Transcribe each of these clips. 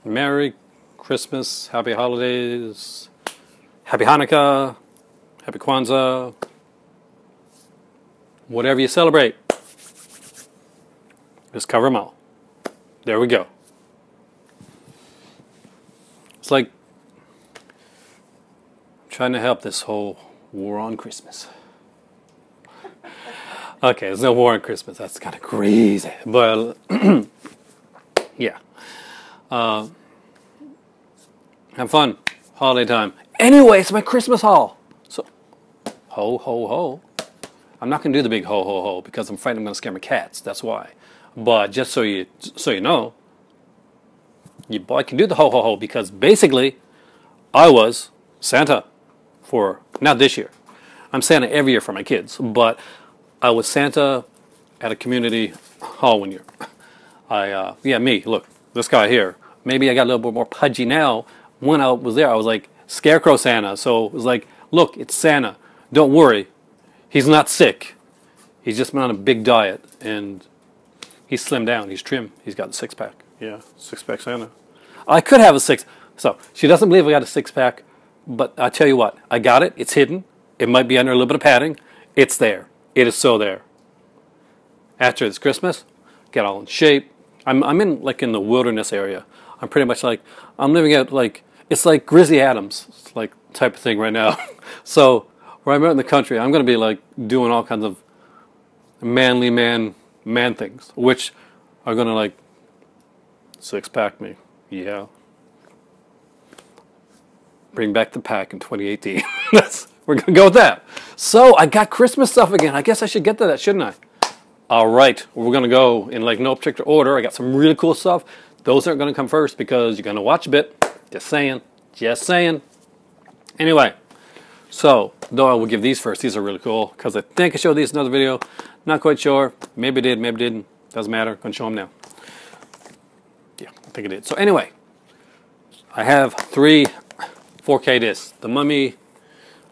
Merry Christmas, Happy Holidays, Happy Hanukkah, Happy Kwanzaa, whatever you celebrate. Just cover them all. There we go. It's like trying to help this whole war on Christmas. Okay, there's no war on Christmas. That's kind of crazy. But, yeah. Have fun. Holiday time. Anyway, it's my Christmas haul. So, ho, ho, ho. I'm not going to do the big ho, ho, ho because I'm afraid I'm going to scare my cats. That's why. But just so you know, I can do the ho, ho, ho because basically I was Santa for, not this year. I'm Santa every year for my kids. But I was Santa at a community hall one year. Yeah, me. Look, this guy here. Maybe I got a little bit more pudgy now. When I was there, I was like Scarecrow Santa. So it was like, look, it's Santa. Don't worry. He's not sick. He's just been on a big diet. And he's slimmed down. He's trim. He's got a six-pack. Yeah, six-pack Santa. I could have a six. So she doesn't believe I got a six-pack. But I tell you what, I got it. It's hidden. It might be under a little bit of padding. It's there. It is so there. After this Christmas, get all in shape. I'm in like in the wilderness area. I'm pretty much like, I'm living out like, it's like Grizzly Adams, it's like type of thing right now. So where I'm out in the country, I'm going to be like doing all kinds of manly man things, which are going to like six-pack me. Yeah. Bring back the pack in 2018. We're going to go with that. So I got Christmas stuff again. I guess I should get to that, shouldn't I? All right. We're going to go in like no particular order. I got some really cool stuff. Those aren't going to come first because you're going to watch a bit. Just saying. Just saying. Anyway. So, though I will give these first. These are really cool because I think I showed these in another video. Not quite sure. Maybe I did. Maybe I didn't. Doesn't matter. I'm going to show them now. Yeah, I think I did. So anyway. I have 3 4K discs. The Mummy,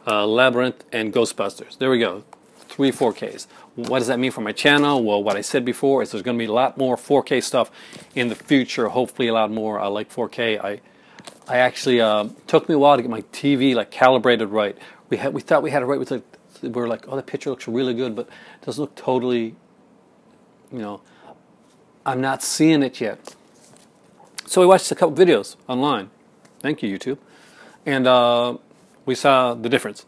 Labyrinth, and Ghostbusters. There we go. 3 4Ks. What does that mean for my channel? Well, what I said before is there's going to be a lot more 4K stuff in the future. Hopefully a lot more. I like 4K. I actually took me a while to get my TV like calibrated right. We thought we had it right. We were like, oh, the picture looks really good, but it doesn't look totally, you know, I'm not seeing it yet. So we watched a couple videos online. Thank you, YouTube. And we saw the difference.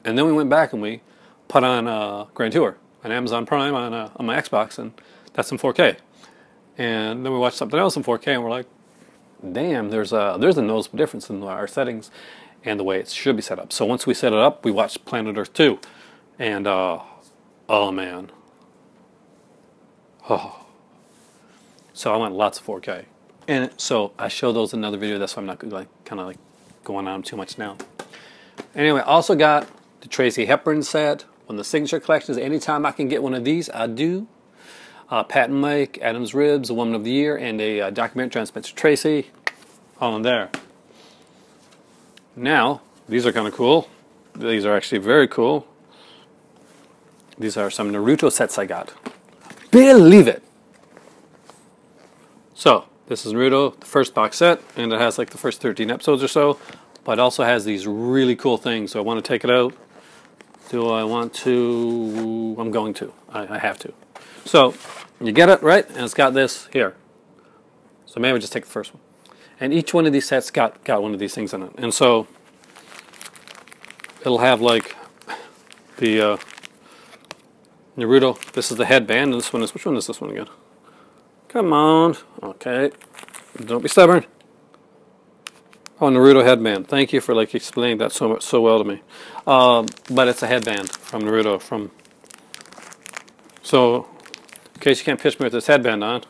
And then we went back and we put on Grand Tour on Amazon Prime on my Xbox, and that's in 4K. And then we watched something else in 4K, and we're like, damn, there's a noticeable difference in our settings and the way it should be set up. So once we set it up, we watched Planet Earth 2. And, oh man. Oh. So I went lots of 4K. And so I show those in another video. That's why I'm not like kind of like going on too much now. Anyway, I also got the Tracy Hepburn set. When the signature collections, anytime I can get one of these, I do. Pat and Mike, Adam's Ribs, a Woman of the Year, and a documentary on Spencer Tracy. All in there. Now, these are kind of cool. These are actually very cool. These are some Naruto sets I got. Believe it! So, this is Naruto, the first box set, and it has like the first 13 episodes or so, but it also has these really cool things. So I want to take it out. Do I want to? I'm going to. I have to. So, you get it, right? And it's got this here. So maybe I'll just take the first one. And each one of these sets got one of these things in it. And so, it'll have like the Naruto. This is the headband, and this one is, which one is this one again? Come on. Okay. Don't be stubborn. Oh, Naruto headband. Thank you for like explaining that so well to me. But it's a headband from Naruto. So, in case you can't pitch me with this headband on.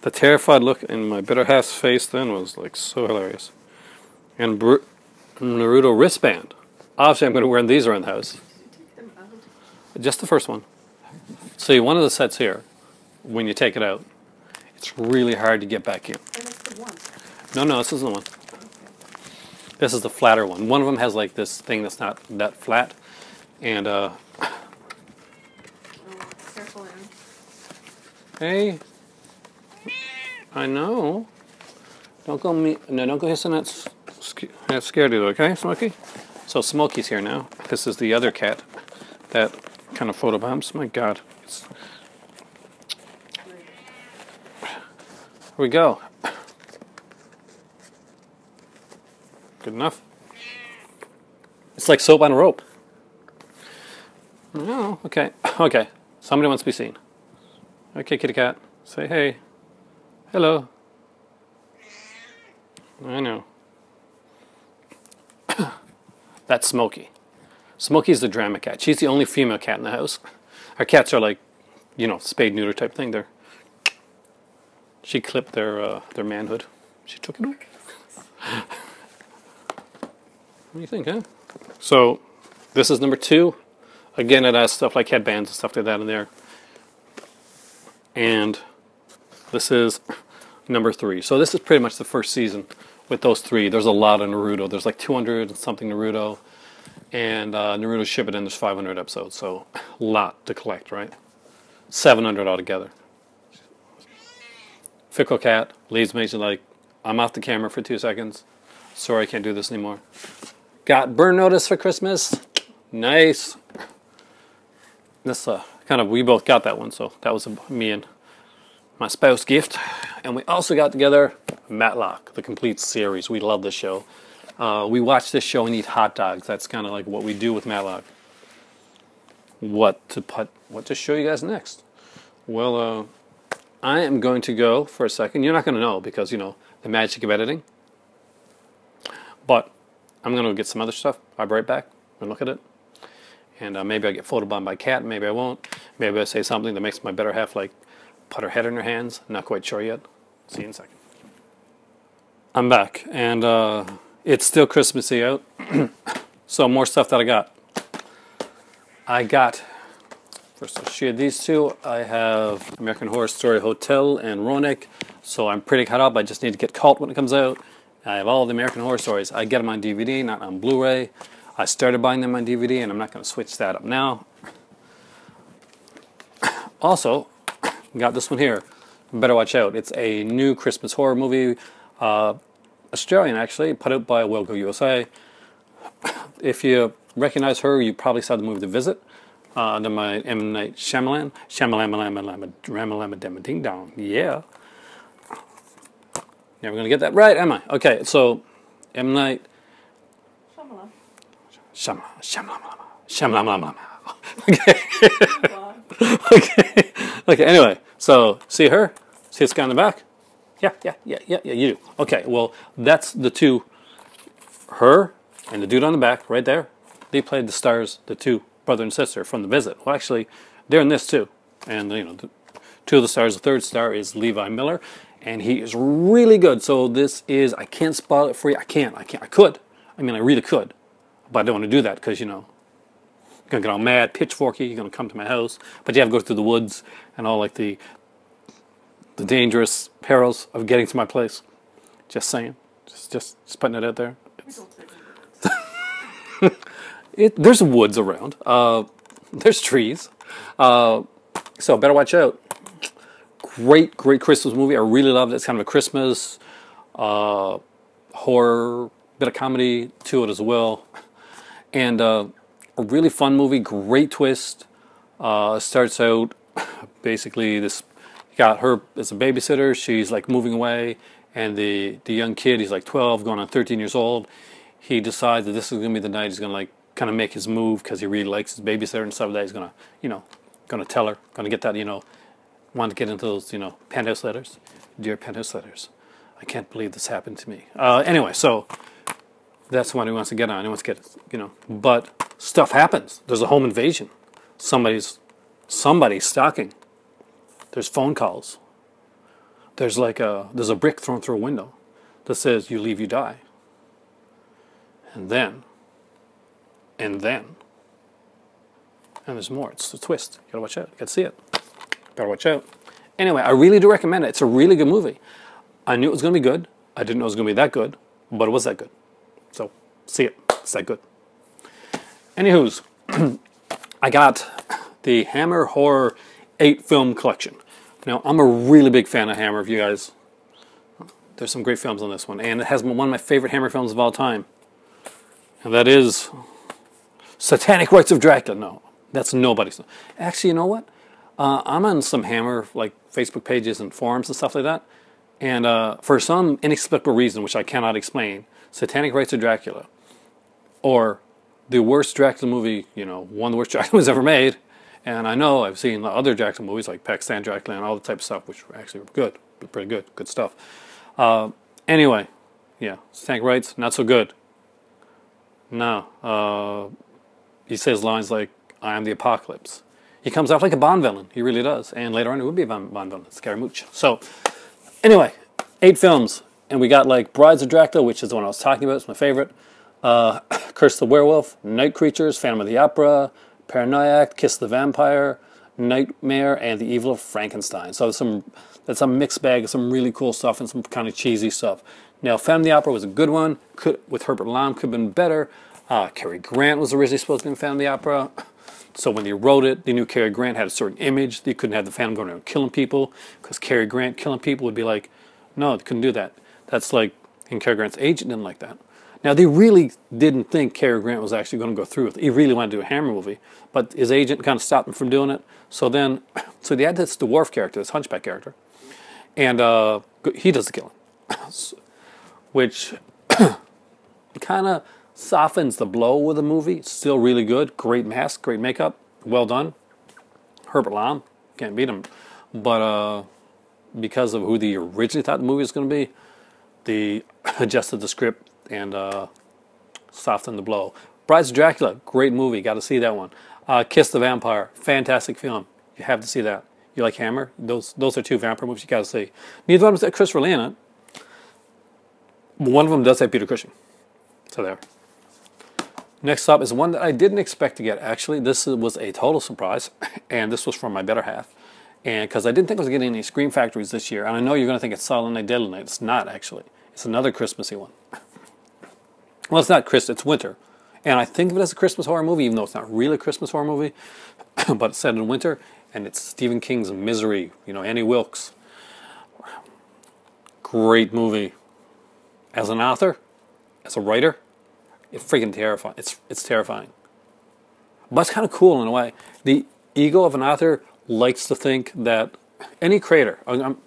The terrified look in my better half's face then was like so hilarious. And Naruto wristband. Obviously, I'm going to wear these around the house. Just the first one. See, one of the sets here, when you take it out, it's really hard to get back in. And it's the one. No, this isn't the one. This is the flatter one. One of them has like this thing that's not that flat. And, Oh, careful, Anne. Hey. I know. Don't go don't go hissing that scared you, okay, Smokey? So Smokey's here now. This is the other cat that kind of photobombs. My God. Here we go. Good enough. It's like soap on a rope. Oh, okay. Okay. Somebody wants to be seen. Okay, kitty cat. Say hey. Hello. I know. That's Smokey. Smokey's the drama cat. She's the only female cat in the house. Our cats are like, you know, spayed neuter type thing. She clipped their manhood. She took it away. What do you think, huh? So, this is number 2. Again, it has stuff like headbands and stuff like that in there. And this is number 3. So this is pretty much the first season with those 3. There's a lot of Naruto. There's like 200 and something Naruto. And Naruto Shippuden, there's 500 episodes. So a lot to collect, right? 700 altogether. Fickle cat leaves me to like, I'm off the camera for 2 seconds. Sorry, I can't do this anymore. Got burn notice for Christmas. Nice. This kind of, we both got that one, so that was me and my spouse gift. And we also got together Matlock, the complete series. We love this show. We watch this show and eat hot dogs. That's kind of like what we do with Matlock. What to show you guys next? Well, I am going to go for a second. You're not going to know because, you know, the magic of editing. But I'm going to get some other stuff. I'll be right back and look at it. And maybe I get photobombed by a cat. Maybe I won't. Maybe I say something that makes my better half like put her head in her hands. Not quite sure yet. See you in a second. I'm back. And it's still Christmassy out. So more stuff that I got. First I'll show you these 2. I have American Horror Story Hotel and Roanoke. So I'm pretty caught up. I just need to get Cult when it comes out. I have all the American Horror Stories. I get them on DVD, not on Blu-ray. I started buying them on DVD, and I'm not going to switch that up now. Also, got this one here. Better watch out. It's a new Christmas horror movie. Australian, actually, put out by Wilco USA. If you recognize her, you probably saw the movie The Visit. Under my M. Night Shyamalan. Shyamalan, ding dong. Yeah. Never going to get that right, am I? Okay, so M. Night Shyamalan. Okay. Okay, anyway, so see her? See this guy in the back? Yeah, you do. Okay, well, that's the 2, her and the dude on the back, right there. They played the stars, the 2 brother and sister from The Visit. Well, actually, they're in this too. And, you know, 2 of the stars, the 3rd star is Levi Miller. And he is really good. So this is, I can't spoil it for you. I could. I mean, I really could. But I don't want to do that because, you know, you're going to get all mad, pitchforky. You're going to come to my house. But you have to go through the woods and all like the dangerous perils of getting to my place. Just saying. Just putting it out there. There's woods around. There's trees. So better watch out. Great Christmas movie. I really loved it. It's kind of a Christmas horror, bit of comedy to it as well. And a really fun movie. Great twist. Starts out basically this, got her as a babysitter. She's like moving away. And the young kid, he's like 12, going on 13 years old. He decides that this is going to be the night he's going to like kind of make his move because he really likes his babysitter and stuff like that. He's going to, you know, going to tell her, going to get that, you know, want to get into those, you know, penthouse letters. Dear penthouse letters, I can't believe this happened to me. Anyway, so that's what he wants to get on. He wants to get, you know, but stuff happens. There's a home invasion. Somebody's stalking. There's phone calls. There's like there's a brick thrown through a window that says, you leave, you die. And there's more. It's a twist. You gotta watch out. You gotta see it. Gotta watch out. Anyway, I really do recommend it. It's a really good movie. I knew it was gonna be good. I didn't know it was gonna be that good, but it was that good. So, see it. It's that good. Anywho's, I got the Hammer Horror 8 film collection. Now, I'm a really big fan of Hammer, if you guys... There's some great films on this one, and it has one of my favorite Hammer films of all time. And that is... Satanic Rites of Dracula. No, that's nobody's. Actually, you know what? I'm on some Hammer, like, Facebook pages and forums and stuff like that. And for some inexplicable reason, which I cannot explain, Satanic Rites of Dracula, or the worst Dracula movie, you know, one of the worst Dracula movies ever made. And I know I've seen other Dracula movies like Pakistan Dracula and all the type of stuff, which actually were good, pretty good stuff. Anyway, yeah, Satanic Rites, not so good. No, he says lines like, "I am the apocalypse." He comes off like a Bond villain, he really does. And later on, it would be a Bond villain, Scaramouche. So, anyway, 8 films. And we got like Brides of Dracula, which is the one I was talking about, it's my favorite. Curse the Werewolf, Night Creatures, Phantom of the Opera, Paranoiac, Kiss the Vampire, Nightmare, and The Evil of Frankenstein. So that's a mixed bag of some really cool stuff and some kind of cheesy stuff. Now, Phantom of the Opera was a good one. With Herbert Lom, could have been better. Cary Grant was originally supposed to be in Phantom of the Opera. So when they wrote it, they knew Cary Grant had a certain image. They couldn't have the Phantom going around killing people, because Cary Grant killing people would be like, no, they couldn't do that. That's like, and Cary Grant's agent didn't like that. Now, they really didn't think Cary Grant was actually going to go through with it. He really wanted to do a Hammer movie, but his agent kind of stopped him from doing it. So they had this dwarf character, this hunchback character, and he does the killing, which kind of softens the blow with the movie. It's still really good. Great mask, great makeup, well done. Herbert Lom, can't beat him. But because of who they originally thought the movie was going to be, they adjusted the script and softened the blow. Brides of Dracula, great movie. Got to see that one. Kiss the Vampire, fantastic film. You have to see that. You like Hammer? Those are 2 vampire movies you got to see. Neither one of them has Christopher Lee in it. One of them does have Peter Cushing. So there. Next up is one that I didn't expect to get. Actually, this was a total surprise, and this was from my better half. And because I didn't think I was getting any Scream Factories this year, and I know you're going to think it's Silent Night, Deadly Night. It's not, actually. It's another Christmassy one. Well, it's not Christmas, it's winter. And I think of it as a Christmas horror movie, even though it's not really a Christmas horror movie, but it's set in winter, and it's Stephen King's Misery, you know, Annie Wilkes. Great movie. As an author, as a writer, it's freaking terrifying. It's terrifying. But it's kind of cool in a way. The ego of an author likes to think that any creator, I'm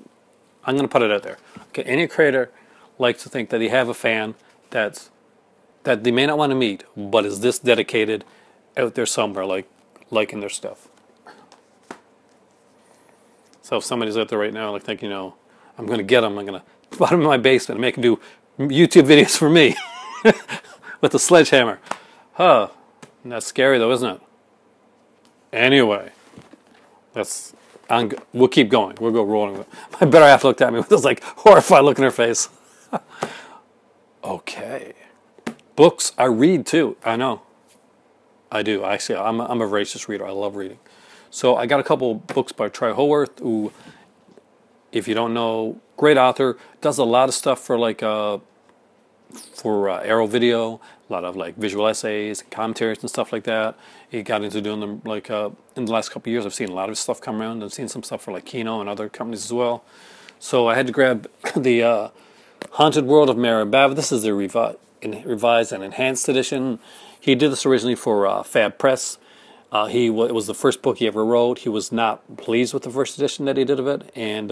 going to put it out there. Okay, any creator likes to think that they have a fan that they may not want to meet, but is this dedicated out there somewhere, like liking their stuff. So if somebody's out there right now, like thinking, you know, I'm going to get them, I'm going to put them in my basement and make them do YouTube videos for me with a sledgehammer. Huh. That's scary though, isn't it? Anyway, we'll keep going. We'll go rolling. My better half looked at me with this like horrified look in her face. Okay. Books I read too. I know. I do. Actually, I'm a voracious reader. I love reading. So I got a couple books by Troy Howarth, who, if you don't know, great author, does a lot of stuff for like Arrow Video, a lot of like visual essays, commentaries and stuff like that. He got into doing them like in the last couple of years. I've seen a lot of his stuff come around. I've seen some stuff for like Kino and other companies as well. So I had to grab the Haunted World of Mary Babb. This is the revised and enhanced edition. He did this originally for Fab Press. It was the first book he ever wrote. He was not pleased with the first edition that he did of it, and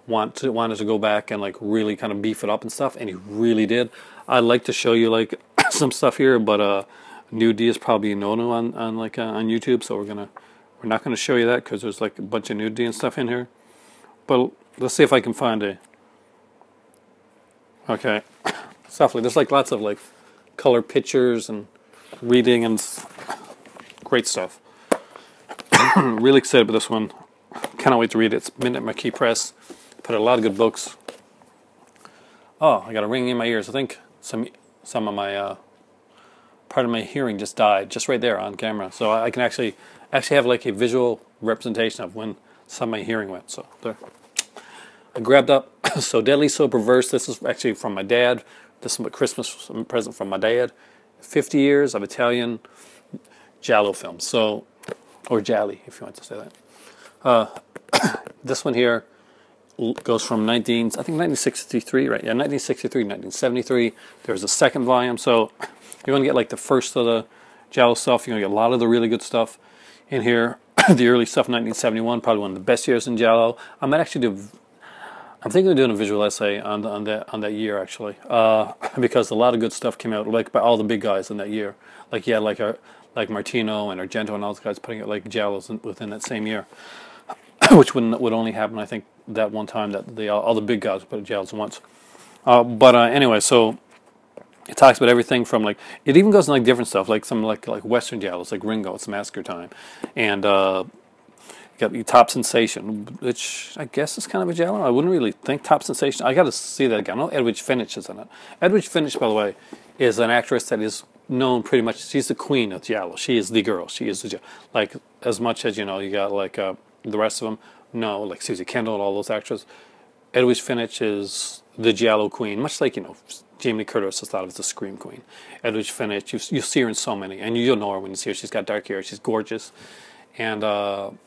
wanted to go back and like really kind of beef it up and stuff, and he really did. I'd like to show you like some stuff here, but nudity is probably a no-no on YouTube, so we're not gonna show you that because there's like a bunch of nudity and stuff in here. But let's see if I can find a. Okay, stuff like there's like lots of like color pictures and reading and great stuff. Really excited about this one. Cannot wait to read it. It's Midnight Marquee Press. Put a lot of good books. Oh, I got a ringing in my ears. I think some of my part of my hearing just died, just right there on camera. So I can actually have like a visual representation of when some of my hearing went. So there. I grabbed up So Deadly, So Perverse. This is actually from my dad. This is a Christmas present from my dad. 50 years of Italian Giallo films. So, or Gialli, if you want to say that. This one here goes from I think 1963, right? Yeah, 1963, 1973. There's a second volume, so you're going to get like the first of the Giallo stuff. You're going to get a lot of the really good stuff in here. The early stuff, 1971, probably one of the best years in Giallo. I'm thinking of doing a visual essay on that year, actually, because a lot of good stuff came out, like by all the big guys in that year. Like like Martino and Argento and all those guys putting out like Giallos within that same year, which would only happen, I think, that one time that all the big guys put out Giallos once. Anyway, so it talks about everything from like, it even goes into like different stuff, like some like Western Giallos, like Ringo, It's Massacre Time, and you got the Top Sensation, which I guess is kind of a Giallo. I wouldn't really think Top Sensation. I got to see that again. I know Edwidge Finch is in it. Edwidge Finch, by the way, is an actress that is known pretty much. She's the queen of Giallo. She is the girl. She is the like, as much as you got like the rest of them. No, like Susie Kendall and all those actors. Edwidge Finch is the Giallo queen, much like Jamie Lee Curtis is thought of as the Scream Queen. Edwidge Finch, you see her in so many, and you'll know her when you see her. She's got dark hair. She's gorgeous. And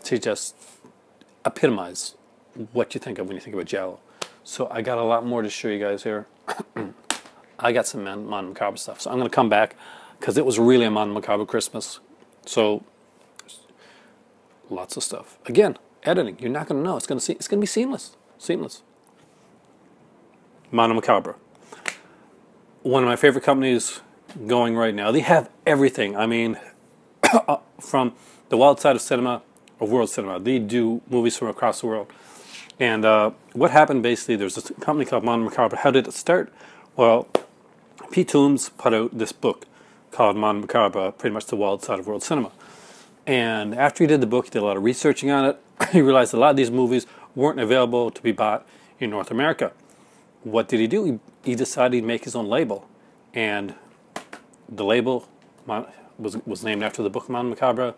she just epitomizes what you think of when you think about Giallo. So I got a lot more to show you guys here. I got some Mondo Macabro stuff. So I'm going to come back because it was really a Mondo Macabro Christmas. So lots of stuff. Again, editing. You're not going to know. It's going to be seamless. Seamless. Mondo Macabro. One of my favorite companies going right now. They have everything. I mean, from the wild side of cinema, of world cinema. They do movies from across the world. And what happened basically, there's this company called Mondo Macabro. How did it start? Well, Pete Toombs put out this book called Mondo Macabro, pretty much the wild side of world cinema. And after he did the book, he did a lot of researching on it. He realized a lot of these movies weren't available to be bought in North America. What did he do? He decided he'd make his own label. And the label was named after the book Mondo Macabro.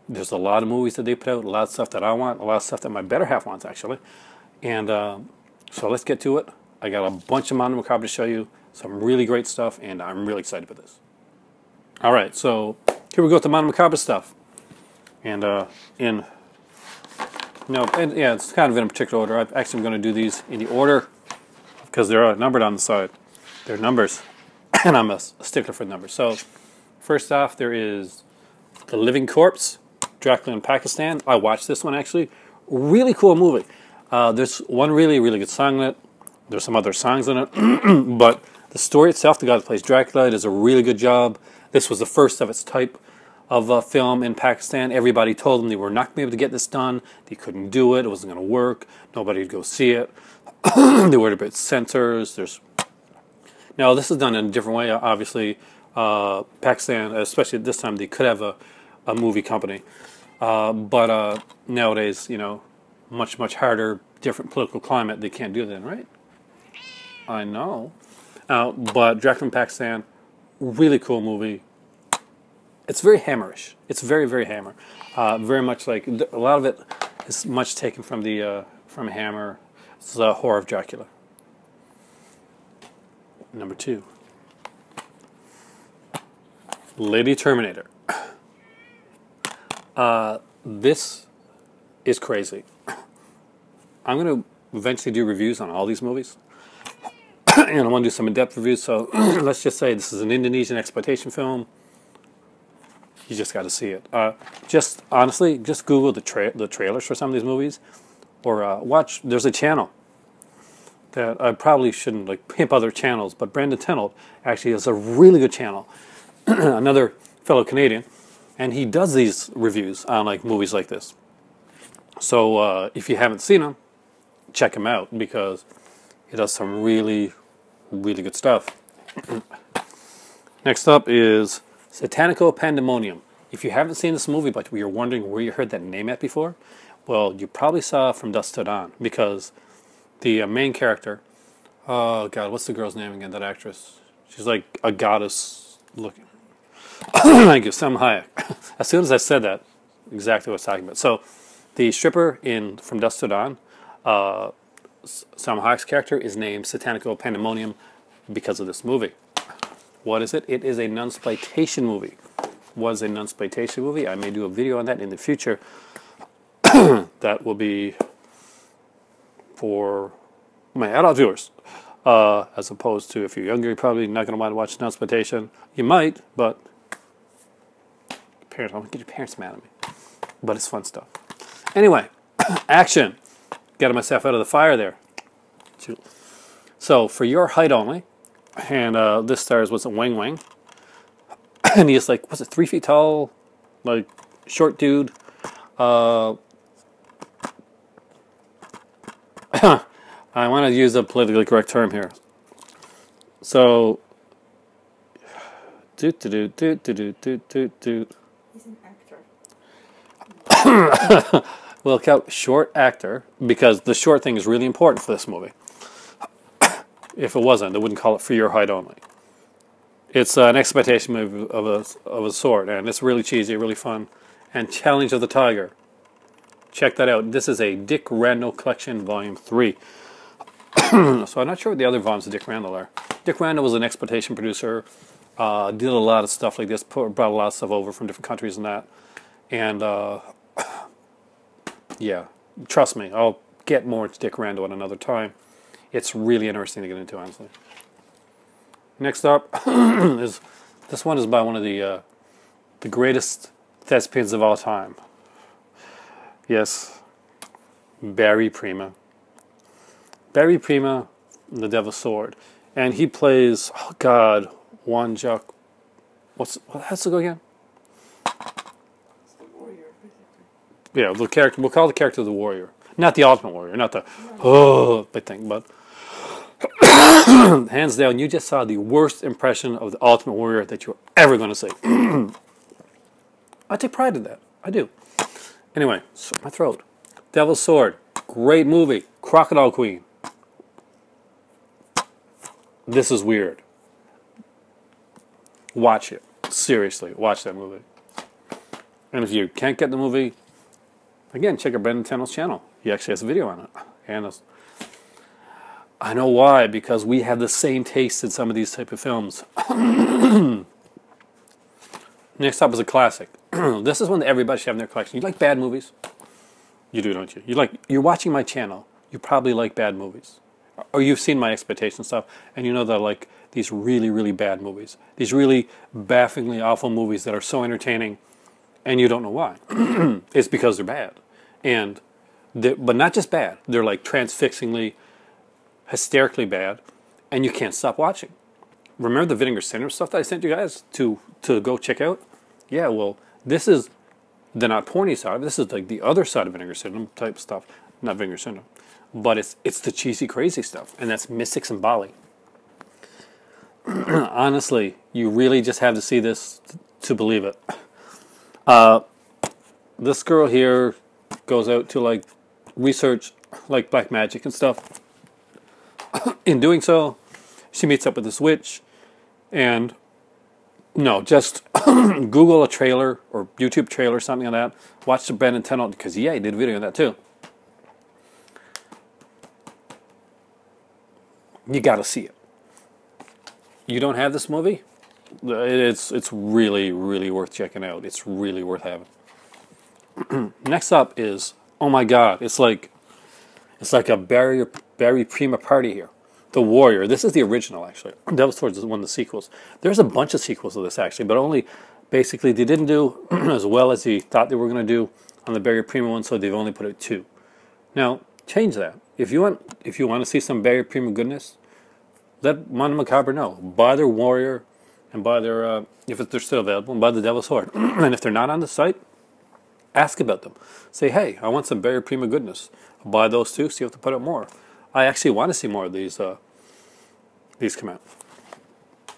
There's a lot of movies that they put out, a lot of stuff that I want, a lot of stuff that my better half wants, actually. And so let's get to it. I got a bunch of Mondo Macabro to show you, some really great stuff, and I'm really excited for this. All right, so here we go with the Mondo Macabro stuff. And yeah, it's kind of in a particular order. I'm actually going to do these in the order because they're numbered on the side. They're numbers, and I'm a stickler for numbers. So first off, there is The Living Corpse, Dracula in Pakistan. I watched this one, actually. Really cool movie. There's one really, really good song in it. There's some other songs in it. But the story itself, the guy that plays Dracula, does a really good job. This was the first of its type of film in Pakistan. Everybody told them they were not going to be able to get this done. They couldn't do it. It wasn't going to work. Nobody would go see it. They worried about censors. Now, this is done in a different way. Obviously, Pakistan, especially at this time, they could have a movie company. But nowadays, much, much harder, different political climate, they can't do that, right? I know. But Dracula in Pakistan, really cool movie. It's very hammerish. It's very, very Hammer. Very much like, a lot of it is much taken from from Hammer. It's the Horror of Dracula. Number 2. Lady Terminator. This is crazy. I'm going to eventually do reviews on all these movies. And I want to do some in-depth reviews, so let's just say this is an Indonesian exploitation film. You just got to see it. Honestly, just Google the trailers for some of these movies, or watch. There's a channel that I probably shouldn't pimp other channels, but Brandon Tenold actually has a really good channel. Another fellow Canadian, and he does these reviews on movies like this. So if you haven't seen them, check him out because he does some really, really good stuff. Next up is Satanico Pandemonium. If you haven't seen this movie, but you're wondering where you heard that name at before, well, you probably saw From Dusk Till Dawn, because the main character, oh God, what's the girl's name again, that actress? She's like a goddess looking. Thank you, Sam Hayek. As soon as I said that, exactly what I was talking about. So, the stripper in From Dusk Till Dawn, Sam Hayek's character is named Satanico Pandemonium because of this movie. What is it? It is a nunsploitation movie. Was a nunsploitation movie. I may do a video on that in the future. The that will be for my adult viewers. As opposed to if you're younger, you're probably not going to want to watch Transportation. You might, but parents, I'm going to get your parents mad at me. But it's fun stuff. Anyway, action. Getting myself out of the fire there. So, for your height only, and this stars was a Wang Wang. And he's like, was it 3 feet tall? Like, short dude. I want to use a politically correct term here. So, He's an actor. Well, short actor, because the short thing is really important for this movie. If it wasn't, they wouldn't call it For Your Height Only. It's an exploitation movie of a sort, and it's really cheesy, really fun. And Challenge of the Tiger. Check that out. This is a Dick Randall Collection, Volume 3. So I'm not sure what the other volumes of Dick Randall are. Dick Randall was an exploitation producer. Did a lot of stuff like this. Brought a lot of stuff over from different countries and that. And, yeah, trust me, I'll get more into Dick Randall at another time. It's really interesting to get into, honestly. Next up is this one is by one of the greatest thespians of all time. Yes, Barry Prima. Barry Prima, The Devil's Sword, and he plays Juan Jacques. What has to go again? It's the warrior, basically. Yeah, the character. We'll call the character the warrior, not the ultimate warrior, not the big thing, but. Hands down, you just saw the worst impression of the Ultimate Warrior that you're ever going to see. I take pride in that. I do. Anyway, my throat. Devil's Sword. Great movie. Crocodile Queen. This is weird. Watch it. Seriously, watch that movie. And if you can't get the movie, again, check out Brendan Tennell's channel. He actually has a video on it. And I know why, because we have the same taste in some of these type of films. Next up is a classic. This is one that everybody should have in their collection. You like bad movies? You do, don't you? You're watching my channel. You probably like bad movies. Or you've seen my expectation stuff, and you know that I like these really, really bad movies. These really bafflingly awful movies that are so entertaining, and you don't know why. It's because they're bad. But not just bad. They're like transfixingly, hysterically bad, and you can't stop watching. Remember the Vinegar Syndrome stuff that I sent you guys to go check out? Yeah, well, this is the not porny side. This is like the other side of Vinegar Syndrome type stuff. Not Vinegar Syndrome. But it's the cheesy, crazy stuff, and that's Mystics and Bali. Honestly, you really just have to see this to believe it. This girl here goes out to like research like black magic and stuff. In doing so, she meets up with this witch, and just Google a trailer or YouTube trailer or something like that. Watch the Brendan Tennell, because he did a video on that too. You got to see it. You don't have this movie? It's really, really worth checking out. It's really worth having. Next up is, oh my God, it's like a Barry Prima party here. The Warrior. This is the original, actually. Devil's Sword is one of the sequels. There's a bunch of sequels of this, actually, but only basically they didn't do as well as they thought they were going to do on the Barry Prima one, so they've only put out 2. Now, change that. If you want to see some Barry Prima goodness, let Mondo Macabro know. Buy their Warrior and buy their, if they're still available, and buy the Devil's Sword. And if they're not on the site, ask about them. Say, hey, I want some Barry Prima goodness. Buy those 2, see if they put out more. I actually want to see more of these come out.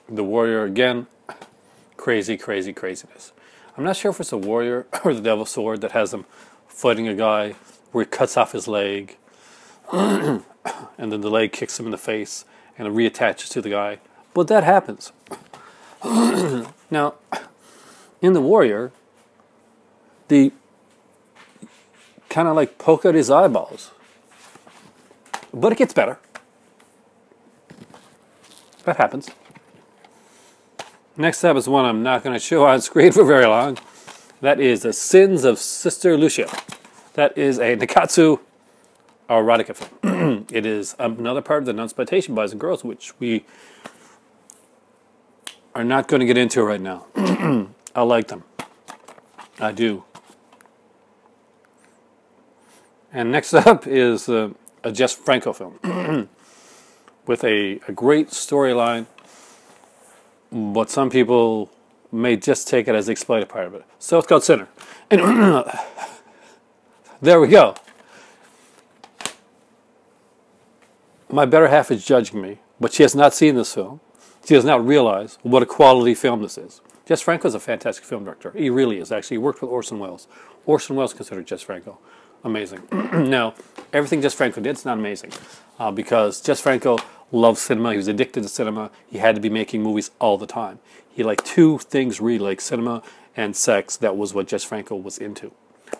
The Warrior, again, crazy, crazy, craziness. I'm not sure if it's the Warrior or the Devil's Sword that has them fighting a guy where he cuts off his leg, and then the leg kicks him in the face, and it reattaches to the guy. But that happens. Now, in the Warrior, the kind of like poke out his eyeballs. But it gets better. That happens. Next up is one I'm not going to show on screen for very long. That is The Sins of Sister Lucia. That is a Nikatsu erotica film. It is another part of the nunsploitation boys and girls, which we are not going to get into right now. I like them. I do. And next up is a Jess Franco film with a great storyline, but some people may just take it as the exploited part of it. So it's called Sinner. And there we go. My better half is judging me, but she has not seen this film. She does not realize what a quality film this is. Jess Franco is a fantastic film director. He really is, actually. He worked with Orson Welles. Orson Welles considered Jess Franco amazing. Now, everything Jess Franco did is not amazing because Jess Franco loved cinema. He was addicted to cinema. He had to be making movies all the time. He liked two things really, like cinema and sex. That was what Jess Franco was into.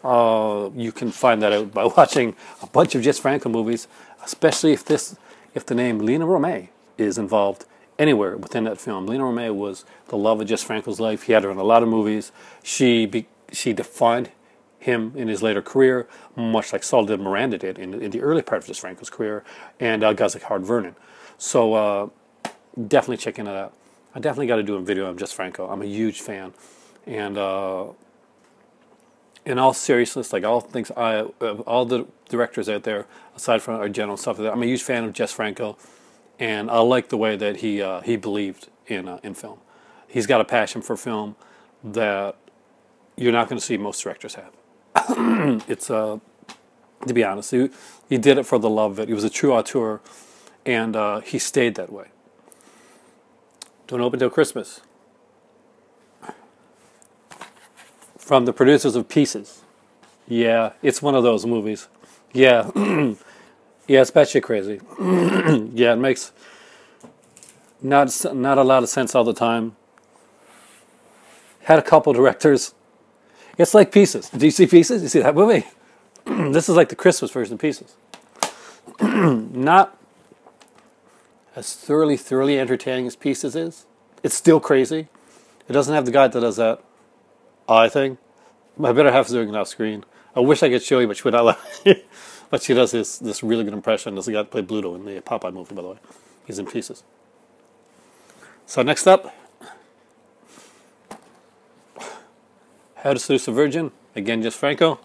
You can find that out by watching a bunch of Jess Franco movies, especially if the name Lina Romay is involved anywhere within that film. Lina Romay was the love of Jess Franco's life. He had her in a lot of movies. She defined him in his later career, much like Saul did Miranda did in the early part of Jess Franco's career, and guys like Howard Vernon. So definitely checking it out. I definitely got to do a video on Jess Franco. I'm a huge fan, and in all seriousness, like all things, all the directors out there, aside from our general stuff, I'm a huge fan of Jess Franco, and I like the way that he believed in film. He's got a passion for film that you're not going to see most directors have. It's to be honest, he did it for the love of it. He was a true auteur, and he stayed that way. Don't open till Christmas. From the producers of Pieces. Yeah, it's one of those movies. Yeah, yeah, it's batshit crazy. Yeah, it makes not a lot of sense all the time. Had a couple directors. It's like Pieces. Do you see Pieces? You see that movie? This is like the Christmas version of Pieces. Not as thoroughly entertaining as Pieces is. It's still crazy. It doesn't have the guy that does that eye thing. My better half is doing it off screen. I wish I could show you, but she would not let me. But she does this really good impression. This is the guy that played Bluto in the Popeye movie, by the way. He's in Pieces. So next up, How to Seduce a Virgin. Again, Jess Franco.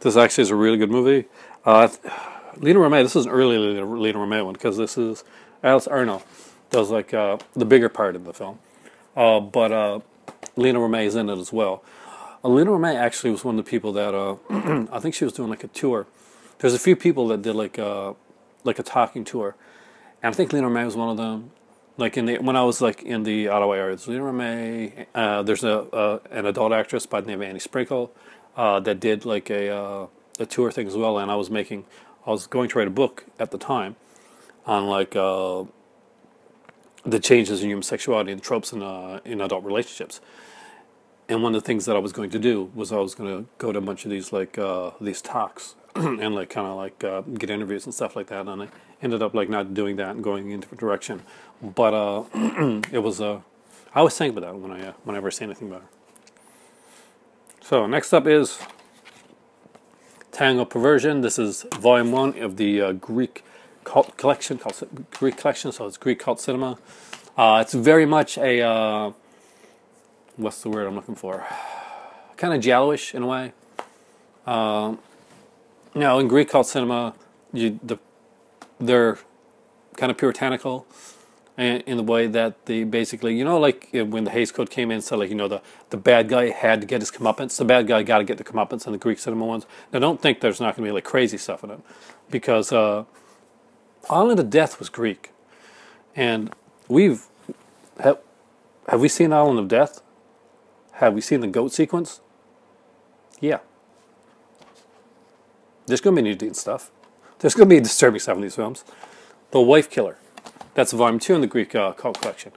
This actually is a really good movie. Lina Romay, this is an early Lina Romay one, because this is Alice Arno does like the bigger part of the film. But Lina Romay is in it as well. Lina Romay actually was one of the people that I think she was doing like a tour. There's a few people that did like a talking tour, and I think Lina Romay was one of them. Like when I was like in the Ottawa area, there's Lina Romay. There's an adult actress by the name of Annie Sprinkle that did like a tour thing as well. And I was going to write a book at the time on like the changes in human sexuality and tropes in adult relationships. And one of the things that I was going to do was I was going to go to a bunch of these like these talks and like kind of like get interviews and stuff like that. And I ended up like not doing that and going in a different direction. But it was I always think about that whenever I say anything about her. So next up is Tango Perversion. This is volume 1 of the Greek cult collection, called Greek collection. So it's Greek cult cinema. It's very much a what's the word I'm looking for? Kind of Giallo-ish in a way. Now in Greek cult cinema, they're kind of puritanical in the way that they basically, you know, like when the Hays Code came in, so like, you know, the bad guy had to get his comeuppance. The bad guy got to get the comeuppance in the Greek cinema ones. Now don't think there's not going to be like crazy stuff in it, because Island of Death was Greek, and have we seen Island of Death? Have we seen the goat sequence? Yeah. There's going to be nudity and stuff. There's going to be disturbing stuff in these films. The Wife Killer. That's volume 2 in the Greek cult collection.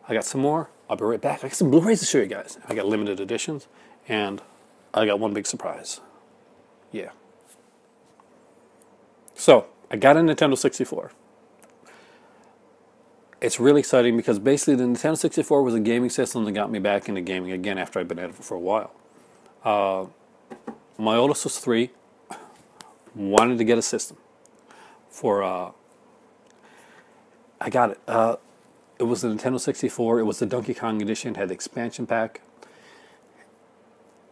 I got some more. I'll be right back. I got some Blu-rays to show you guys. I got limited editions. And I got one big surprise. Yeah. So, I got a Nintendo 64. It's really exciting because basically the Nintendo 64 was a gaming system that got me back into gaming again after I'd been at it for a while. my oldest was 3, wanted to get a system for, I got it. It was the Nintendo 64. It was the Donkey Kong edition. It had the expansion pack.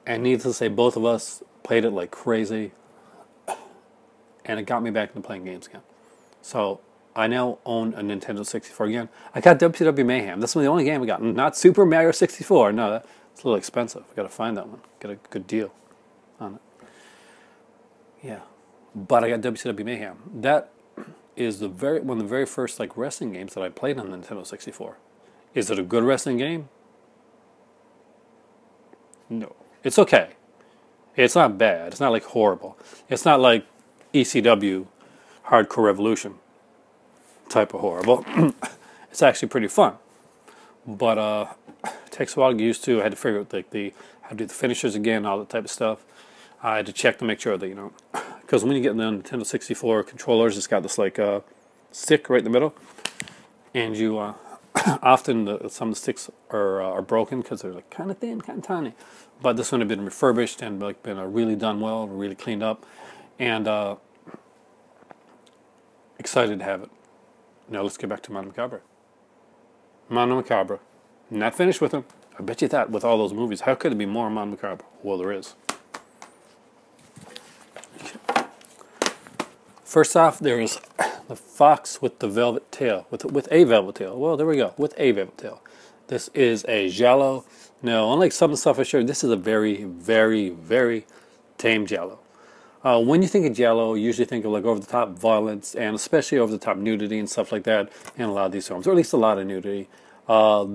And needless to say, both of us played it like crazy. And it got me back into playing games again. So I now own a Nintendo 64 again. I got WCW Mayhem. That's the only game I got. Not Super Mario 64. No, that's a little expensive. I got to find that one. Get a good deal on it. Yeah. But I got WCW Mayhem. That is one of the very first like wrestling games that I played on the Nintendo 64. Is it a good wrestling game? No. It's okay. It's not bad. It's not like horrible. It's not like ECW, Hardcore Revolution type of horrible. It's actually pretty fun. But it takes a while to get used to. I had to figure out like how to do the finishers again, all that type of stuff. I had to check to make sure that, you know, because when you get the Nintendo 64 controllers, it's got this like stick right in the middle, and you often some of the sticks are broken because they're like kind of thin, kind of tiny. But this one had been refurbished and like been really done well, really cleaned up, and excited to have it. Now let's get back to Mondo Macabro. Mondo Macabro. Not finished with him. I bet you that with all those movies. How could there be more Mondo Macabro? Well, there is. First off, there is the fox with the velvet tail. With a velvet tail. Well, there we go. With a velvet tail. This is a Giallo. Now, unlike some of the stuff I showed, this is a very, very, very tame Giallo. When you think of Giallo, you usually think of like over-the-top violence and especially over-the-top nudity and stuff like that in a lot of these films, or at least a lot of nudity.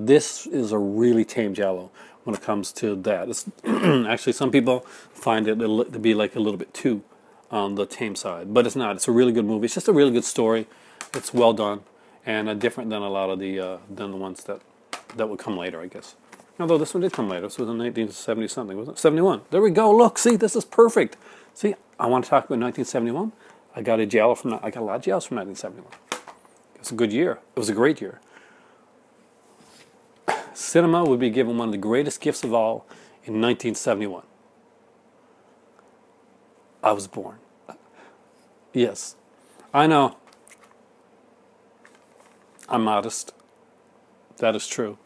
This is a really tame Giallo when it comes to that. It's actually, some people find it to be like a little bit too on the tame side, but it's not. It's a really good movie. It's just a really good story. It's well done and different than a lot of the ones that would come later, I guess. Although this one did come later. This was in 1970 something, wasn't it? 71. There we go. Look, see, this is perfect. See, I want to talk about 1971. I got a lot of Giallos from 1971. It's a good year. It was a great year. Cinema would be given one of the greatest gifts of all in 1971. I was born. Yes, I know. I'm modest. That is true.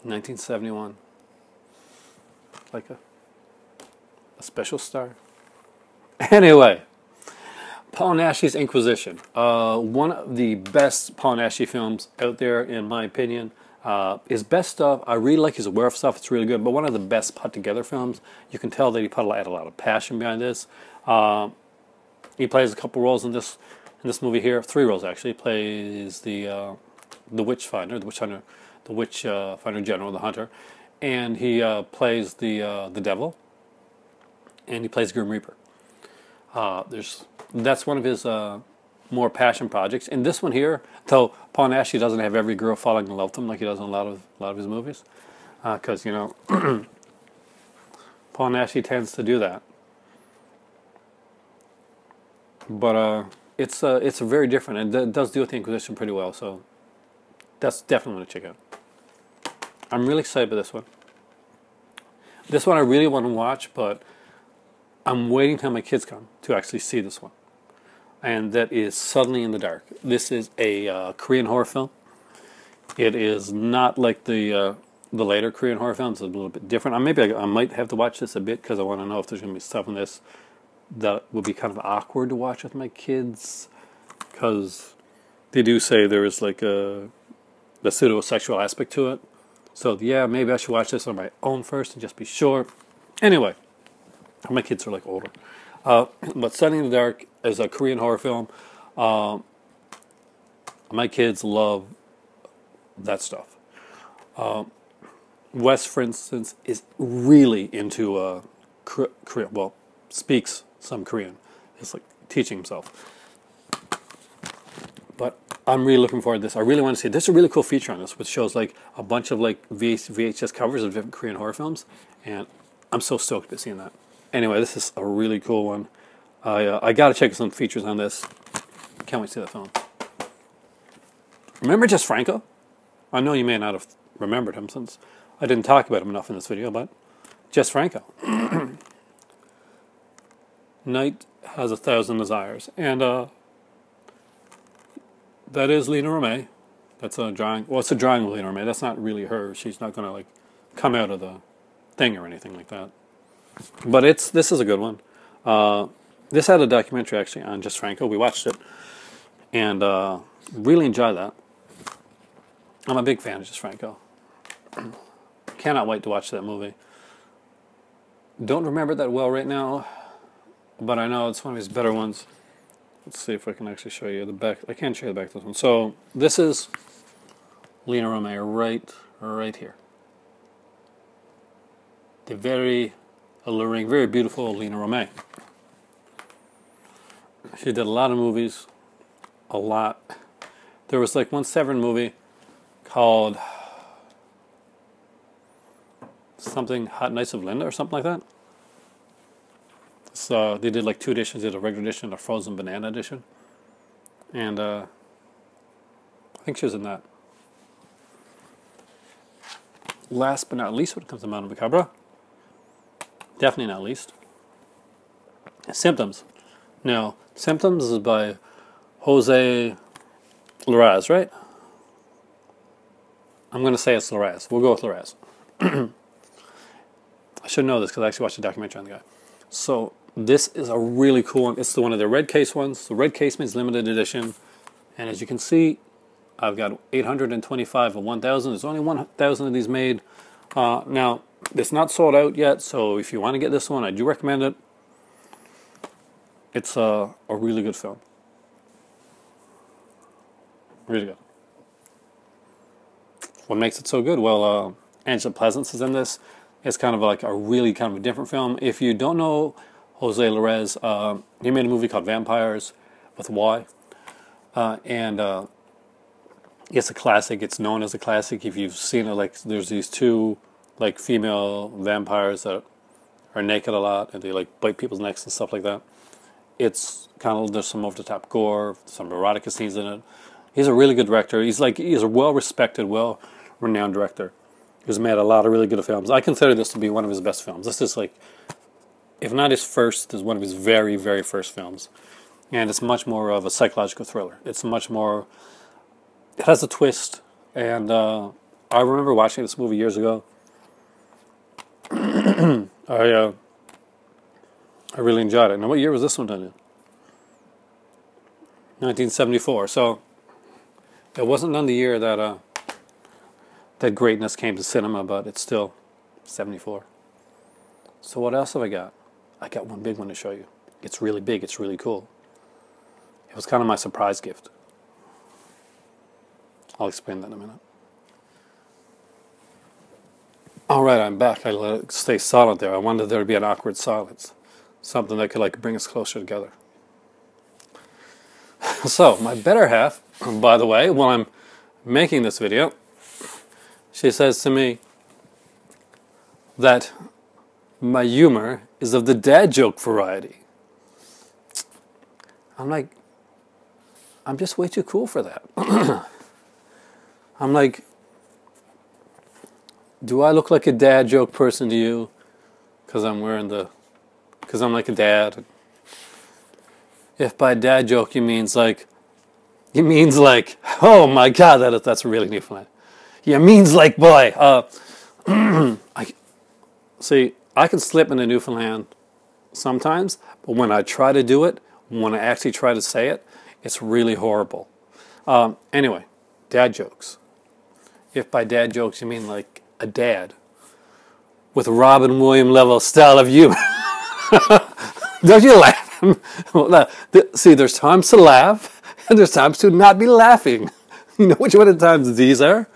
1971. Like a special star. Anyway, Paul Naschy's Inquisition. One of the best Paul Naschy films out there, in my opinion. His best stuff, I really like his werewolf stuff. It's really good, but one of the best put together films. You can tell that he had a lot of passion behind this. He plays a couple roles in this movie here. 3 roles actually. He plays the witch finder, the witch hunter, the witch finder general, the hunter, and he plays the devil, and he plays Grim Reaper. That's one of his more passion projects. In this one here, though, Paul Naschy doesn't have every girl falling in love with him like he does in a lot of his movies, because you know Paul Naschy tends to do that. But it's very different, and it does deal with the Inquisition pretty well. So that's definitely one to check out. I'm really excited about this one. This one I really want to watch, but I'm waiting until my kids come to actually see this one. And that is Suddenly in the Dark. This is a Korean horror film. It is not like the later Korean horror films. It's a little bit different. Maybe I might have to watch this a bit because I want to know if there's going to be stuff in this that would be kind of awkward to watch with my kids. Because they do say there is like the pseudo-sexual aspect to it. So yeah, maybe I should watch this on my own first and just be sure. Anyway, my kids are like older. But Suddenly in the Dark is a Korean horror film. My kids love that stuff. Wes, for instance, is really into Korean. Well, speaks some Korean. It's like teaching himself. But I'm really looking forward to this. I really want to see it. There's a really cool feature on this, which shows like a bunch of like VHS covers of different Korean horror films, and I'm so stoked about seeing that. Anyway, this is a really cool one. I got to check some features on this. Can't wait to see that film. Remember Jess Franco? I know you may not have remembered him since I didn't talk about him enough in this video, but Jess Franco. Night has 1,000 desires, and that is Lena Romay. That's a drawing. Well, it's a drawing of Lena Romay. That's not really her. She's not going to like come out of the thing or anything like that. But this is a good one. This had a documentary actually on Jess Franco. We watched it and really enjoyed that. I'm a big fan of Jess Franco. Cannot wait to watch that movie. Don't remember that well right now, but I know it's one of his better ones. Let's see if I can actually show you the back. I can't show you the back of this one. So this is Lena Romay right here. The very alluring, very beautiful Lena Romay. She did a lot of movies. A lot. There was like one Severin movie called something Hot Nights of Linda or something like that. So they did like 2 editions. They did a regular edition and a frozen banana edition. And I think she was in that. Last but not least, when it comes to Mondo Macabro, definitely not least, Symptoms. Now, Symptoms is by Jose Larraz, right? I'm going to say it's Larraz. We'll go with Larraz. I should know this because I actually watched a documentary on the guy. So this is a really cool one. It's one of the red case ones. The red case means limited edition. And as you can see, I've got 825 of 1,000. There's only 1,000 of these made. Now, it's not sold out yet, so if you want to get this one, I do recommend it. It's a really good film. Really good. What makes it so good? Well, Angela Pleasance is in this. It's kind of like a really kind of a different film. If you don't know Jose Larraz, he made a movie called Vampires with Y. It's a classic. It's known as a classic. If you've seen it, like there's these 2 like female vampires that are naked a lot and they like bite people's necks and stuff like that. It's kind of, there's some over the top gore, some erotica scenes in it. He's a really good director. He's a well respected, well renowned director who's made a lot of really good films. I consider this to be one of his best films. This is like, if not his first, is one of his very, very first films. And it's much more of a psychological thriller. It's much more, it has a twist. And I remember watching this movie years ago. I really enjoyed it. Now, what year was this one done in? 1974. So it wasn't done the year that that greatness came to cinema, but it's still 74. So what else have I got? I got one big one to show you. It's really big. It's really cool. It was kind of my surprise gift. I'll explain that in a minute. All right, I'm back. I let it stay silent there. I wanted there to be an awkward silence. Something that could like bring us closer together. So, my better half, by the way, while I'm making this video, she says to me that my humor is of the dad joke variety. I'm like, I'm just way too cool for that. I'm like, do I look like a dad joke person to you? Because I'm like a dad. If by dad joke you means like, oh my God, that's a really Newfoundland. Yeah, means like, boy. I can slip into Newfoundland sometimes, but when I try to do it, when I actually try to say it, it's really horrible. Anyway, dad jokes. If by dad jokes you mean like a dad with Robin Williams level style of humor. Don't you laugh? See, there's times to laugh, and there's times to not be laughing. You know which one of the times these are?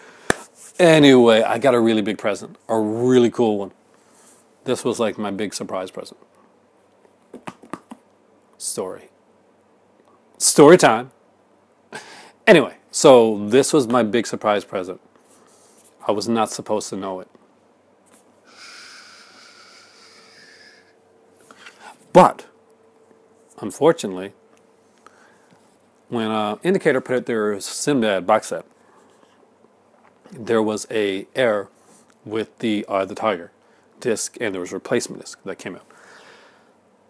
Anyway, I got a really big present. A really cool one. This was like my big surprise present. Story time. Anyway, so this was my big surprise present. I was not supposed to know it. But, unfortunately, when Indicator put out their Sinbad box set, there was a error with the Eye of the Tiger. disc, and there was a replacement disc that came out.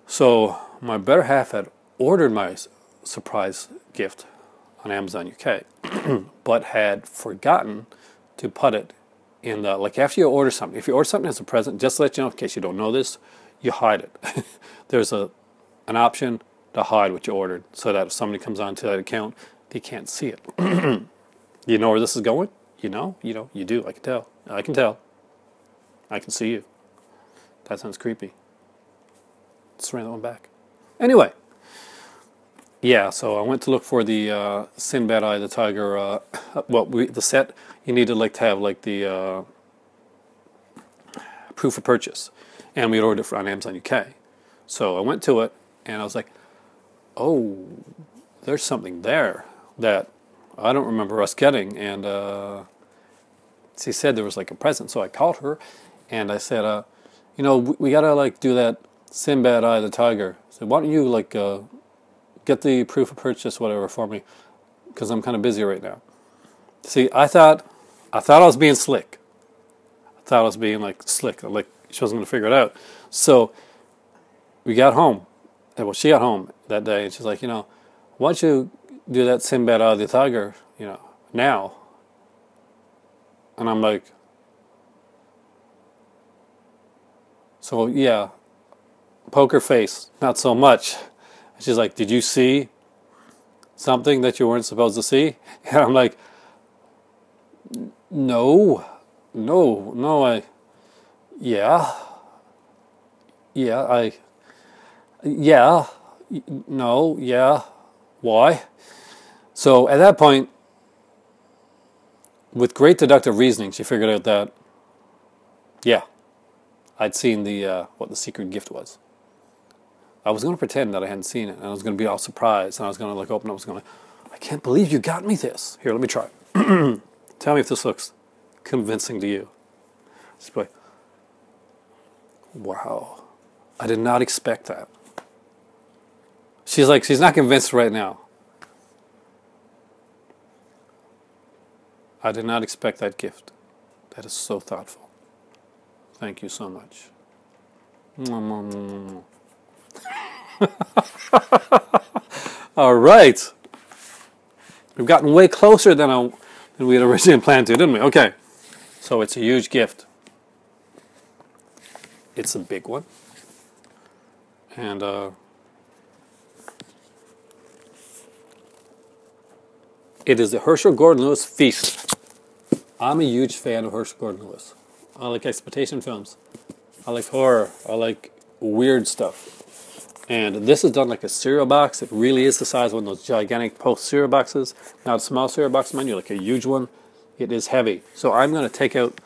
So my better half had ordered my surprise gift on Amazon UK, but had forgotten to put it in the, like after you order something, if you order something as a present, just to let you know, in case you don't know this, you hide it. There's an option to hide what you ordered, so that if somebody comes onto that account, they can't see it. You know where this is going? You know? You do. I can tell. I can tell. I can see you. That sounds creepy. Let's bring that one back. Anyway. Yeah, so I went to look for the Sinbad Eye of the Tiger. The set, you needed to have like the proof of purchase. And we had ordered it on Amazon UK. So I went to it, and I was like, oh, there's something there that I don't remember us getting. And she said there was like a present. So I called her, and I said, we got to like do that Sinbad Eye of the Tiger. I said, why don't you like get the proof of purchase, whatever, for me, because I'm kind of busy right now. See, I thought I was being slick. I thought I was being like slick, like she wasn't going to figure it out. So we got home. Well, she got home that day, and she's like, why don't you do that Sinbad Eye of the Tiger, now? And I'm like, so yeah, poker face, not so much. She's like, did you see something that you weren't supposed to see? And I'm like, no, why? So at that point, with great deductive reasoning, she figured out that, yeah, I'd seen what the secret gift was. I was going to pretend that I hadn't seen it, and I was going to be all surprised, and I was going to like open up, I was going to, I can't believe you got me this. Here, let me try. Tell me if this looks convincing to you. Just like, wow, I did not expect that. She's like, she's not convinced right now. I did not expect that gift. That is so thoughtful. Thank you so much. All right. We've gotten way closer than we had originally planned to, didn't we? Okay. So it's a huge gift. It's a big one. And it is the Herschell Gordon Lewis Feast. I'm a huge fan of Herschell Gordon Lewis. I like exploitation films. I like horror. I like weird stuff. And this is done like a cereal box. It really is the size of one of those gigantic Post cereal boxes. Not a small cereal box, mind you, like a huge one. It is heavy. So I'm going to take out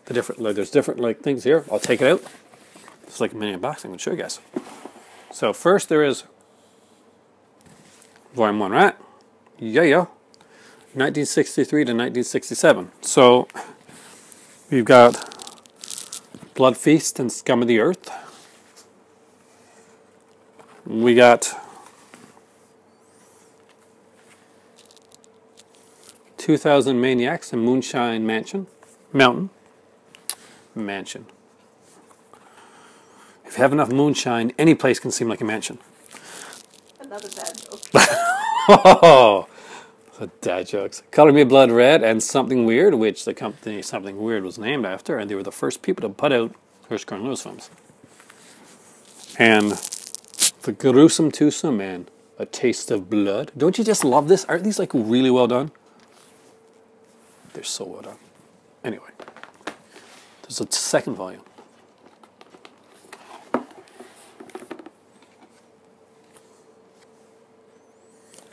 the different, like there's different like things here. I'll take it out. It's like a mini unboxing. I'm going to show you guys. So first there is volume 1, right? Yeah. 1963 to 1967. So we've got Blood Feast and Scum of the Earth. We got 2000 Maniacs and Moonshine Mountain. Mansion. If you have enough moonshine, any place can seem like a mansion. Another bad joke. Oh, the dad jokes. Color Me Blood Red and Something Weird, which the company Something Weird was named after, and they were the first people to put out Herschell Gordon Lewis films. And The Gruesome Twosome and A Taste of Blood. Don't you just love this? Aren't these like really well done? They're so well done. Anyway, there's a second volume.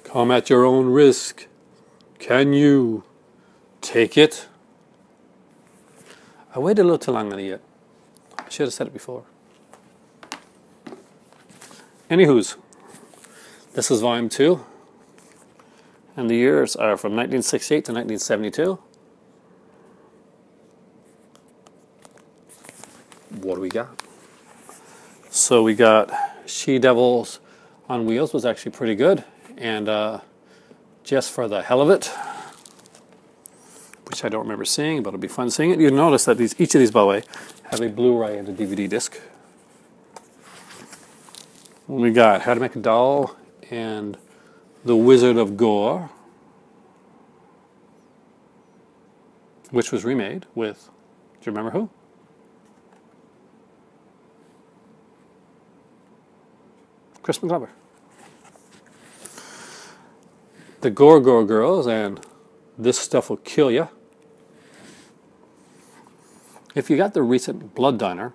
Come at your own risk. Can you take it? I waited a little too long on it yet. I should have said it before. Anywho's, this is volume 2. And the years are from 1968 to 1972. What do we got? So we got She-Devils on Wheels was actually pretty good. And Just for the Hell of It, which I don't remember seeing, but it'll be fun seeing it. You notice that each of these, by the way, have a Blu-ray and a DVD disc. We got How to Make a Doll and The Wizard of Gore, which was remade with, do you remember who? Chris McGlover. The Gore Gore Girls and This Stuff Will Kill Ya. If you got the recent Blood Diner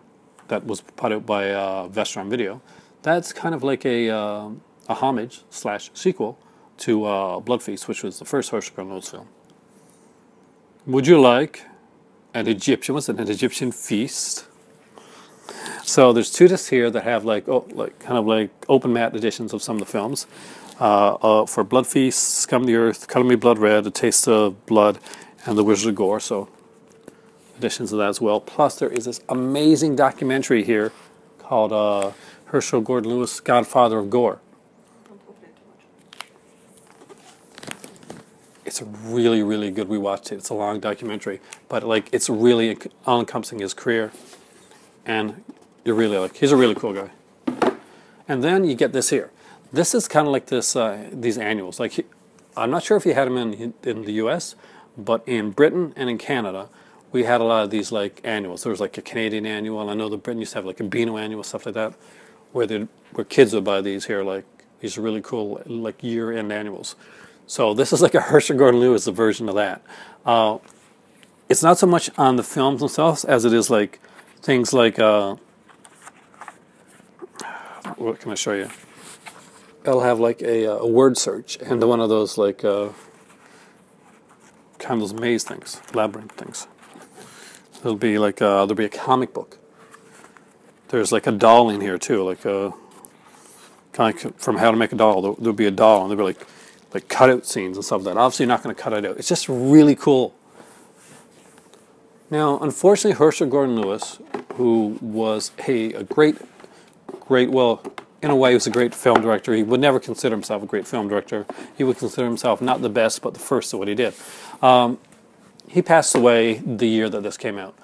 that was put out by Vestron Video, that's kind of like a homage / sequel to Blood Feast, which was the first Herschell Gordon Lewis film. Would you like an Egyptian feast? So there's 2 discs here that have kind of like open matte editions of some of the films. For Blood Feast, Scum of the Earth, Color Me Blood Red, A Taste of Blood, and The Wizard of Gore. So editions of that as well. Plus there is this amazing documentary here called Herschell Gordon Lewis, Godfather of Gore. It's really, really good. We watched it. It's a long documentary, but like it's really all-encompassing his career, and you're really like he's a really cool guy. And then you get this here. This is kind of like this these annuals. Like I'm not sure if you had them in the U.S., but in Britain and in Canada, we had a lot of these like annuals. There was like a Canadian annual. I know the Britain used to have like a Beano annual, stuff like that, where kids would buy these here. Like these really cool like year-end annuals. So this is like a Herschell Gordon Lewis version of that. It's not so much on the films themselves as it is like things like what can I show you? It'll have like a word search and one of those like kind of those maze things, labyrinth things. It'll be like there'll be a comic book. There's like a doll in here too, like kind of like from How to Make a Doll. There'll be a doll and there'll be like cutout scenes and stuff like that. Obviously you're not going to cut it out. It's just really cool. Now, unfortunately, Herschell Gordon Lewis, who was a great, well, in a way, he was a great film director. He would never consider himself a great film director. He would consider himself not the best, but the first at what he did. He passed away the year that this came out.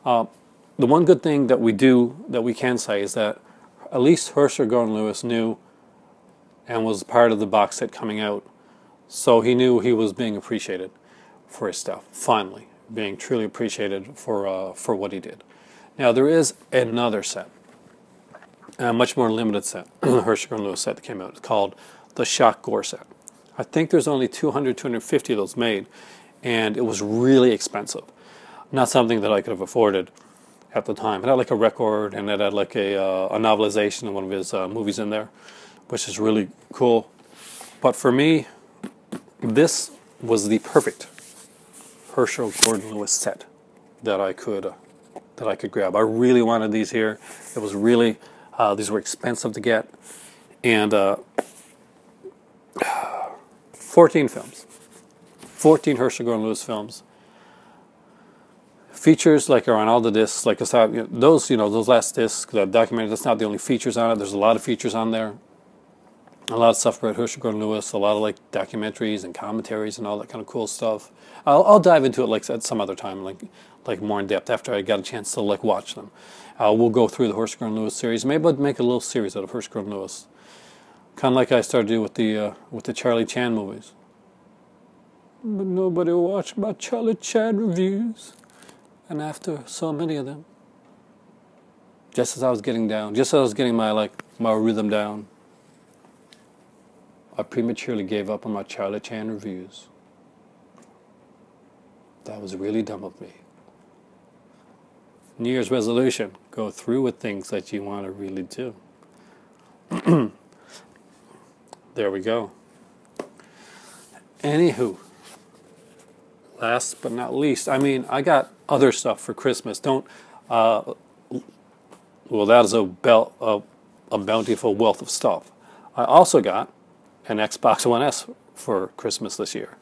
The one good thing that we can say is that at least Herschell Gordon Lewis knew and was part of the box set coming out, so he knew he was being appreciated for his stuff. Finally, being truly appreciated for what he did. Now there is another set, a much more limited set, the Herschell Gordon Lewis set that came out. It's called the Shock Gore set. I think there's only 200, 250 of those made, and it was really expensive. Not something that I could have afforded at the time. It had like a record, and it had like a novelization of one of his movies in there, which is really cool. But for me, this was the perfect Herschell Gordon Lewis set that I could grab. I really wanted these here. It was really these were expensive to get, and 14 films, 14 Herschell Gordon Lewis films. Features like are on all the discs. Like I said, those last discs, the documentary. That's not the only features on it. There's a lot of features on there. A lot of stuff about Herschell Gordon Lewis, a lot of like documentaries and commentaries and all that kind of cool stuff. I'll dive into it like at some other time, like more in depth after I got a chance to like watch them. We'll go through the Herschell Gordon Lewis series. Maybe I'll make a little series out of Herschell Gordon Lewis, kind of like I started to do with the Charlie Chan movies. But nobody watched my Charlie Chan reviews, and after so many of them, just as I was getting my rhythm down, I prematurely gave up on my Charlie Chan reviews. That was really dumb of me. New Year's resolution, go through with things that you want to really do. There we go. Anywho, last but not least, I mean, I got other stuff for Christmas. Well, that is a bountiful wealth of stuff. I also got an Xbox One S for Christmas this year.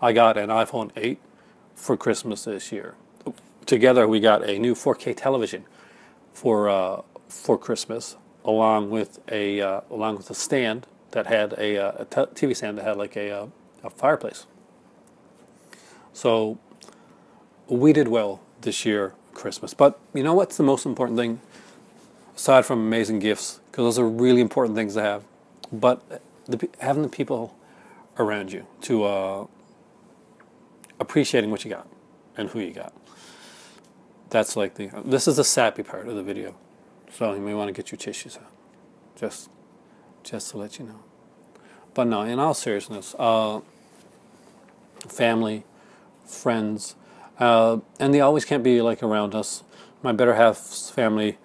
I got an iPhone 8 for Christmas this year. Together we got a new 4K television for Christmas, along with a stand that had a TV stand that had like a fireplace. So we did well this year Christmas. But you know what's the most important thing, aside from amazing gifts, because those are really important things to have, but having the people around you to appreciating what you got and who you got. That's like this is the sappy part of the video, so you may want to get your tissues out, just to let you know. But no, in all seriousness, family, friends, and they always can't be like around us. My better half's family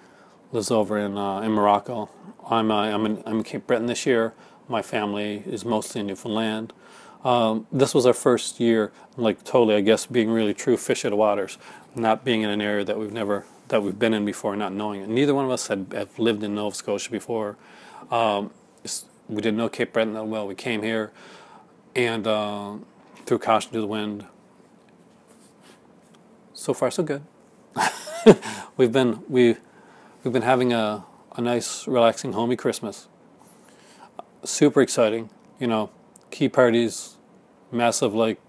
lives over in Morocco. I'm in Cape Breton this year. My family is mostly in Newfoundland. This was our first year, like totally, I guess, being really true fish out of waters, not being in an area that we've been in before, not knowing it. Neither one of us have lived in Nova Scotia before. We didn't know Cape Breton that well. We came here, and threw caution to the wind. So far, so good. we've been having a nice, relaxing, homey Christmas. Super exciting, you know. Key parties, massive, like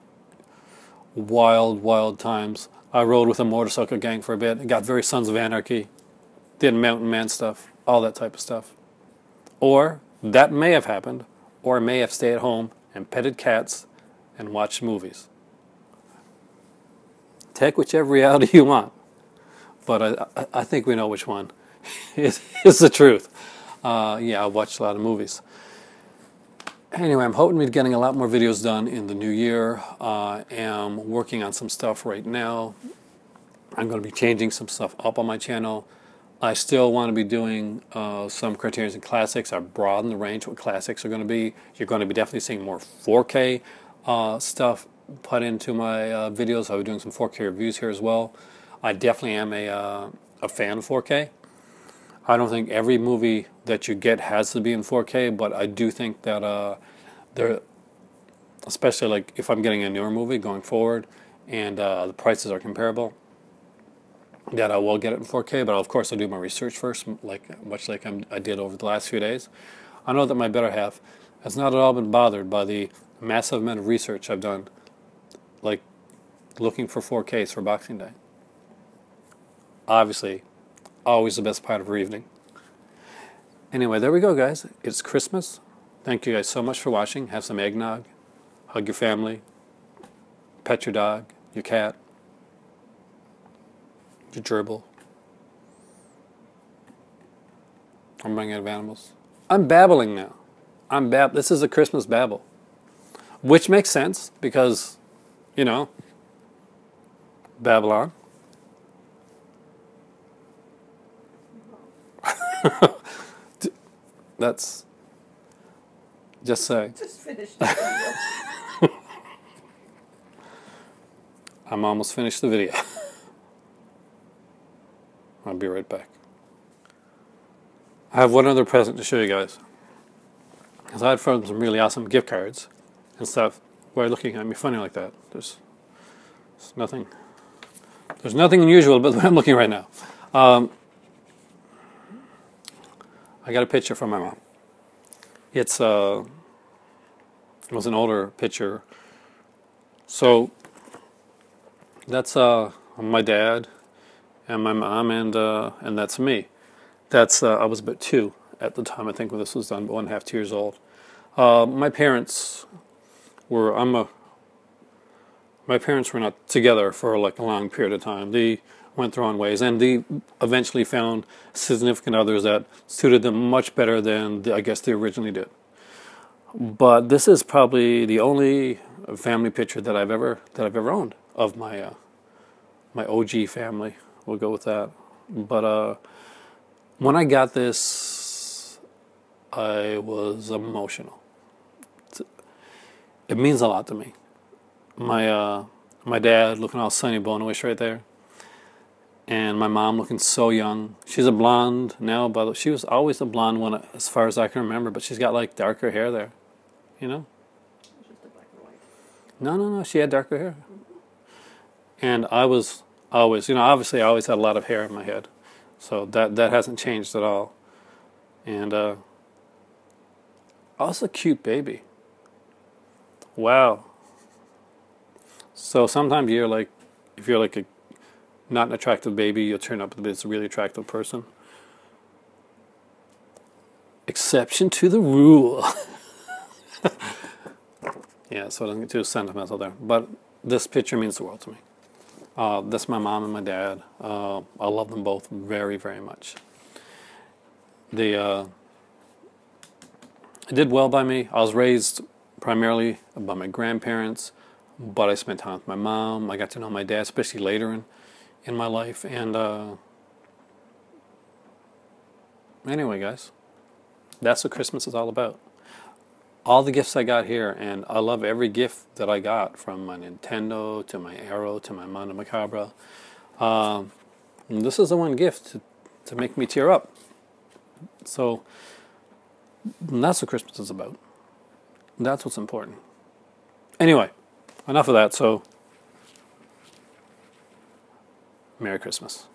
wild times. I rode with a motorcycle gang for a bit. It got very Sons of Anarchy. Did mountain man stuff, all that type of stuff. Or that may have happened, or I may have stayed at home and petted cats and watched movies. Take whichever reality you want, but I think we know which one is the truth. Yeah, I watched a lot of movies. Anyway, I'm hoping to be getting a lot more videos done in the new year. I am working on some stuff right now. I'm going to be changing some stuff up on my channel. I still want to be doing some Criterions and Classics. I've broadened the range of what Classics are going to be. You're going to be definitely seeing more 4K stuff put into my videos. I'll be doing some 4K reviews here as well. I definitely am a fan of 4K. I don't think every movie that you get has to be in 4K, but I do think that especially like if I'm getting a newer movie going forward and the prices are comparable, that I will get it in 4K. But of course I'll do my research first, much like I did over the last few days. I know that my better half has not at all been bothered by the massive amount of research I've done, like looking for 4Ks for Boxing Day. Obviously, always the best part of her evening. Anyway, there we go, guys. It's Christmas. Thank you guys so much for watching. Have some eggnog. Hug your family. Pet your dog, your cat, your gerbil. I'm running out of animals. I'm babbling now. This is a Christmas babble. Which makes sense because, you know, Babylon. That's just say. Just finished the video. I'm almost finished the video. I'll be right back. I have one other present to show you guys. Aside from some really awesome gift cards and stuff, why are you looking at me funny like that? There's nothing unusual about the way I'm looking right now. I got a picture from my mom. It was an older picture. So that's my dad and my mom, and that's me. That's I was about 2 at the time, I think, when this was done, but 1.5, 2 years old. My parents were not together for like a long period of time. They went their own ways, and they eventually found significant others that suited them much better than I guess they originally did. But this is probably the only family picture that I've ever owned of my my OG family. We'll go with that. But when I got this, I was emotional. It means a lot to me. My dad looking all sunny bone-ish right there. And my mom looking so young. She's a blonde now, but she was always a blonde one as far as I can remember. But she's got like darker hair there, you know. Just the black and white. No. She had darker hair. And I was always, you know, obviously I always had a lot of hair in my head, so that hasn't changed at all. And also cute baby. Wow. So sometimes you're like, if you're like not an attractive baby, you'll turn up to this really attractive person. Exception to the rule. Yeah, so I don't get too sentimental there. But this picture means the world to me. This is my mom and my dad. I love them both very, very much. They did well by me. I was raised primarily by my grandparents, but I spent time with my mom. I got to know my dad, especially later in my life. And anyway, guys, that's what Christmas is all about. All the gifts I got here, and I love every gift that I got, from my Nintendo to my Arrow to my Mondo Macabro. This is the one gift to make me tear up. So that's what Christmas is about. That's what's important. Anyway, enough of that. So Merry Christmas.